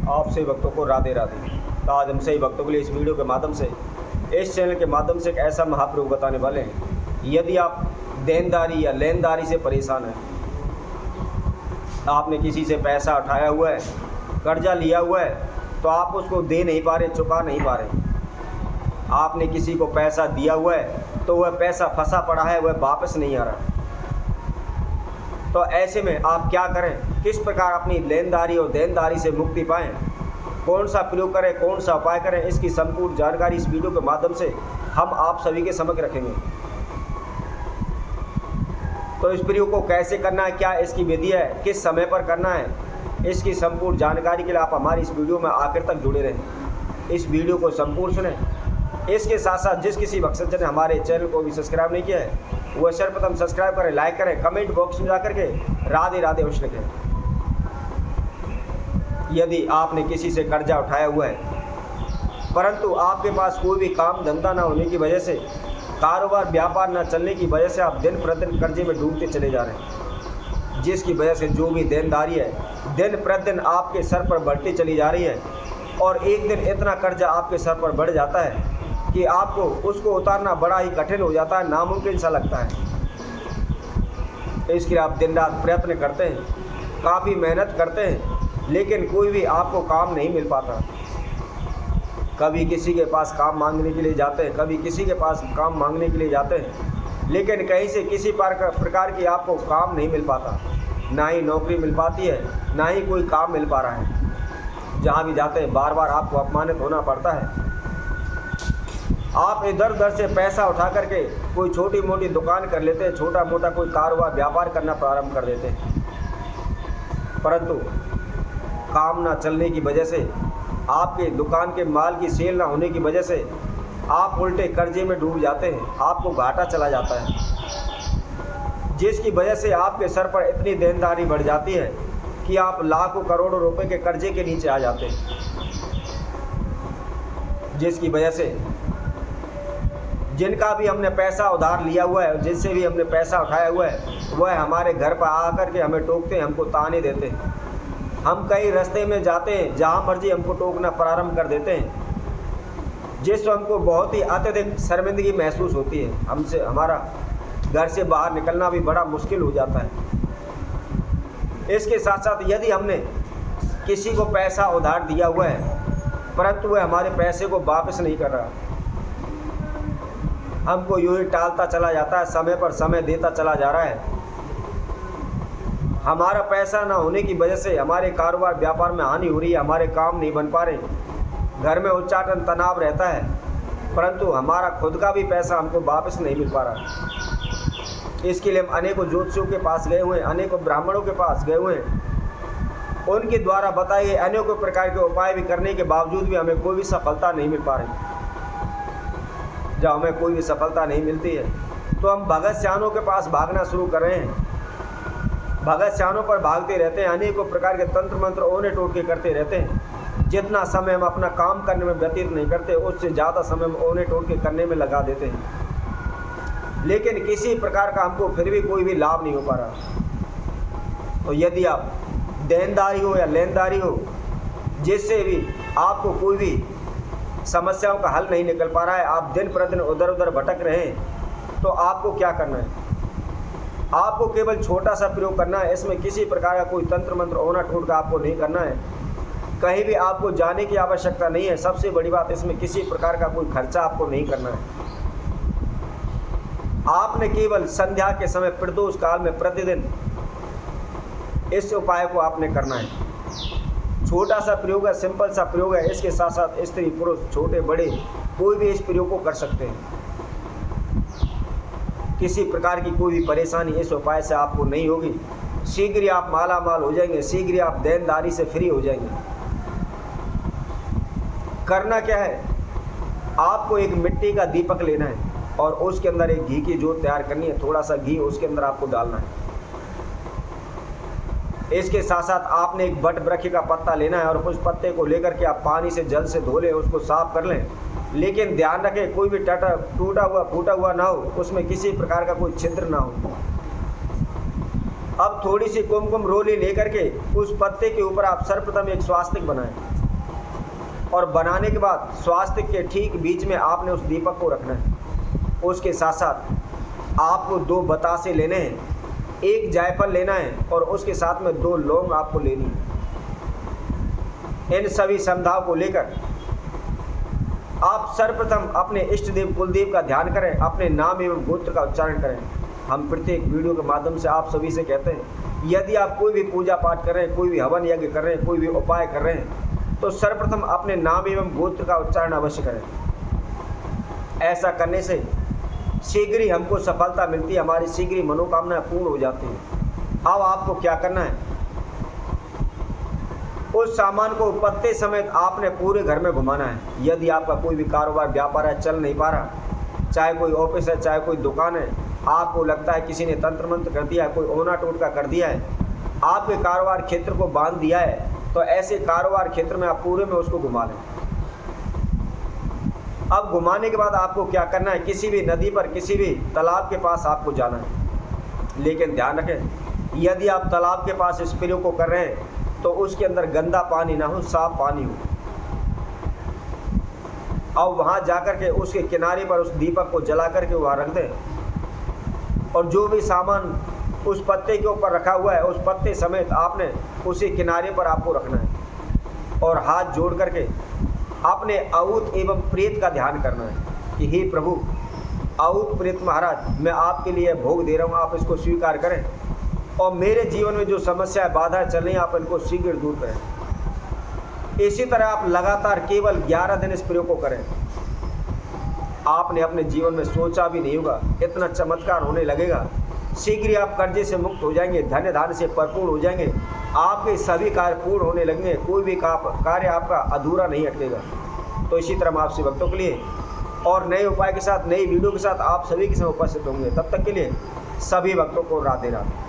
आप सभी भक्तों को राधे राधे। तो आज हम सभी भक्तों के लिए इस वीडियो के माध्यम से, इस चैनल के माध्यम से एक ऐसा महाप्रयोग बताने वाले हैं। यदि आप देनदारी या लेनदारी से परेशान हैं, आपने किसी से पैसा उठाया हुआ है, कर्जा लिया हुआ है, तो आप उसको दे नहीं पा रहे, चुका नहीं पा रहे। आपने किसी को पैसा दिया हुआ है तो वह पैसा फंसा पड़ा है, वह वापस नहीं आ रहा। तो ऐसे में आप क्या करें, किस प्रकार अपनी लेनदारी और देनदारी से मुक्ति पाएं, कौन सा प्रयोग करें, कौन सा उपाय करें, इसकी संपूर्ण जानकारी इस वीडियो के माध्यम से हम आप सभी के समक्ष रखेंगे। तो इस प्रयोग को कैसे करना है, क्या इसकी विधि है, किस समय पर करना है, इसकी संपूर्ण जानकारी के लिए आप हमारी इस वीडियो में आखिर तक जुड़े रहें। इस वीडियो को संपूर्ण सुनें। इसके साथ साथ जिस किसी भक्तजन ने हमारे चैनल को भी सब्सक्राइब नहीं किया है, वह सर्वप्रथम सब्सक्राइब करें, लाइक करें, कमेंट बॉक्स में जाकर के राधे राधे अवश्य लिखें। यदि आपने किसी से कर्जा उठाया हुआ है, परंतु आपके पास कोई भी काम धंधा ना होने की वजह से, कारोबार व्यापार ना चलने की वजह से आप दिन प्रतिदिन कर्जे में डूबते चले जा रहे हैं, जिसकी वजह से जो भी देनदारी है दिन प्रतिदिन आपके सर पर बढ़ती चली जा रही है, और एक दिन इतना कर्जा आपके सर पर बढ़ जाता है कि आपको उसको उतारना बड़ा ही कठिन हो जाता है, नामुमकिन सा लगता है। इसके लिए आप दिन रात प्रयत्न करते हैं, काफ़ी मेहनत करते हैं, लेकिन कोई भी आपको काम नहीं मिल पाता। कभी किसी के पास काम मांगने के लिए जाते हैं, कभी किसी के पास काम मांगने के लिए जाते हैं, लेकिन कहीं से किसी प्रकार की आपको काम नहीं मिल पाता। ना ही नौकरी मिल पाती है, ना ही कोई काम मिल पा रहा है। जहाँ भी जाते हैं बार बार आपको अपमानित होना पड़ता है। आप इधर उधर से पैसा उठा करके कोई छोटी मोटी दुकान कर लेते हैं, छोटा मोटा कोई कारोबार व्यापार करना प्रारंभ कर देते हैं, परंतु काम ना चलने की वजह से, आपके दुकान के माल की सेल ना होने की वजह से आप उल्टे कर्जे में डूब जाते हैं, आपको घाटा चला जाता है, जिसकी वजह से आपके सर पर इतनी देनदारी बढ़ जाती है कि आप लाखों करोड़ों रुपए के कर्जे के नीचे आ जाते हैं, जिसकी वजह से जिनका भी हमने पैसा उधार लिया हुआ है, जिनसे भी हमने पैसा उठाया हुआ है, वह हमारे घर पर आकर के हमें टोकते हैं, हमको ताने देते हैं। हम कई रास्ते में जाते हैं, जहाँ मर्जी हमको टोकना प्रारंभ कर देते हैं, जिससे हमको बहुत ही अत्यधिक शर्मिंदगी महसूस होती है। हमसे हमारा घर से बाहर निकलना भी बड़ा मुश्किल हो जाता है। इसके साथ साथ यदि हमने किसी को पैसा उधार दिया हुआ है, परंतु वह हमारे पैसे को वापस नहीं कर रहा, हमको यूँ ही टालता चला जाता है, समय पर समय देता चला जा रहा है, हमारा पैसा ना होने की वजह से हमारे कारोबार व्यापार में हानि हो रही है, हमारे काम नहीं बन पा रहे, घर में उच्चाटन तनाव रहता है, परंतु हमारा खुद का भी पैसा हमको वापस नहीं मिल पा रहा। इसके लिए हम अनेकों ज्योतिषियों के पास गए हुए हैं, अनेकों ब्राह्मणों के पास गए हुए हैं, उनके द्वारा बताए गए अनेकों प्रकार के उपाय भी करने के बावजूद भी हमें कोई भी सफलता नहीं मिल पा रही। जब हमें कोई भी सफलता नहीं मिलती है तो हम भगत सियानों के पास भागना शुरू कर रहे हैं, भगत सियानों पर भागते रहते हैं, अनेकों प्रकार के तंत्र मंत्र ओने टोटके करते रहते हैं। जितना समय हम अपना काम करने में व्यतीत नहीं करते, उससे ज़्यादा समय हम ओने टोटके करने में लगा देते हैं, लेकिन किसी प्रकार का हमको फिर भी कोई भी लाभ नहीं हो पा रहा। तो यदि आप देनदारी हो या लेनदारी हो, जिससे भी आपको कोई भी समस्याओं का हल नहीं निकल पा रहा है, आप दिन प्रतिदिन उधर उधर भटक रहे हैं, तो आपको क्या करना है, आपको केवल छोटा सा प्रयोग करना है। इसमें किसी प्रकार का कोई तंत्र मंत्र ओना टोटका आपको नहीं करना है, कहीं भी आपको जाने की आवश्यकता नहीं है। सबसे बड़ी बात, इसमें किसी प्रकार का कोई खर्चा आपको नहीं करना है। आपने केवल संध्या के समय प्रदोष काल में प्रतिदिन इस उपाय को आपने करना है। छोटा सा प्रयोग है, सिंपल सा प्रयोग है। इसके साथ साथ स्त्री पुरुष छोटे बड़े कोई भी इस प्रयोग को कर सकते हैं। किसी प्रकार की कोई भी परेशानी इस उपाय से आपको नहीं होगी। शीघ्र ही आप माला माल हो जाएंगे, शीघ्र ही आप देनदारी से फ्री हो जाएंगे। करना क्या है, आपको एक मिट्टी का दीपक लेना है और उसके अंदर एक घी की जोत तैयार करनी है। थोड़ा सा घी उसके अंदर आपको डालना है। इसके साथ साथ आपने एक बट वृक्ष का पत्ता लेना है और उस पत्ते को लेकर के आप पानी से जल से धो लें, उसको साफ कर लें, लेकिन ध्यान रखें कोई भी टूटा हुआ फूटा हुआ ना हो, उसमें किसी प्रकार का कोई छिद्र ना हो। अब थोड़ी सी कुमकुम रोली लेकर के उस पत्ते के ऊपर आप सर्वप्रथम एक स्वास्तिक बनाएं। और बनाने के बाद स्वास्थ्य के ठीक बीच में आपने उस दीपक को रखना है। उसके साथ साथ आपको 2 बतासे लेने हैं, 1 जायफल लेना है और उसके साथ में 2 लौंग आपको लेनी है। इन सभी समधाओं को लेकर आप सर्वप्रथम अपने इष्ट देव कुलदेव का ध्यान करें, अपने नाम एवं गोत्र का उच्चारण करें। हम प्रत्येक वीडियो के माध्यम से आप सभी से कहते हैं, यदि आप कोई भी पूजा पाठ कर रहे हैं, कोई भी हवन यज्ञ कर रहे हैं, कोई भी उपाय कर रहे हैं, तो सर्वप्रथम अपने नाम एवं गोत्र का उच्चारण अवश्य करें। ऐसा करने से शीघ्र ही हमको सफलता मिलती है, हमारी शीघ्र ही मनोकामना पूर्ण हो जाती है। अब आपको क्या करना है, उस सामान को पत्ते समेत आपने पूरे घर में घुमाना है। यदि आपका कोई भी कारोबार व्यापार है, चल नहीं पा रहा, चाहे कोई ऑफिस है, चाहे कोई दुकान है, आपको लगता है किसी ने तंत्र मंत्र कर दिया है, कोई ओना टोटका कर दिया है, आपके कारोबार क्षेत्र को बांध दिया है, तो ऐसे कारोबार क्षेत्र में आप पूरे में उसको घुमा लें। अब घुमाने के बाद आपको क्या करना है, किसी भी नदी पर, किसी भी तालाब के पास आपको जाना है। लेकिन ध्यान रखें, यदि आप तालाब के पास इस प्रयोग को कर रहे हैं तो उसके अंदर गंदा पानी ना हो, साफ पानी हो। अब वहाँ जाकर के उसके किनारे पर उस दीपक को जला करके वहाँ रख दें और जो भी सामान उस पत्ते के ऊपर रखा हुआ है, उस पत्ते समेत आपने उसी किनारे पर आपको रखना है और हाथ जोड़ करके अपने अऊत एवं प्रेत का ध्यान करना है कि हे प्रभु, अऊत प्रेत महाराज, मैं आपके लिए भोग दे रहा हूँ, आप इसको स्वीकार करें और मेरे जीवन में जो समस्या बाधा चल रही, आप इनको शीघ्र दूर करें। इसी तरह आप लगातार केवल 11 दिन इस प्रयोग को करें। आपने अपने जीवन में सोचा भी नहीं होगा, इतना चमत्कार होने लगेगा। शीघ्र ही आप कर्जे से मुक्त हो जाएंगे, धन्य धान्य से भरपूर हो जाएंगे, आपके सभी कार्य पूर्ण होने लगेंगे, कोई भी कार्य आपका अधूरा नहीं अटकेगा। तो इसी तरह हम आपसे भक्तों के लिए और नए उपाय के साथ, नई वीडियो के साथ आप सभी के साथ उपस्थित होंगे। तब तक के लिए सभी भक्तों को राधे राधे।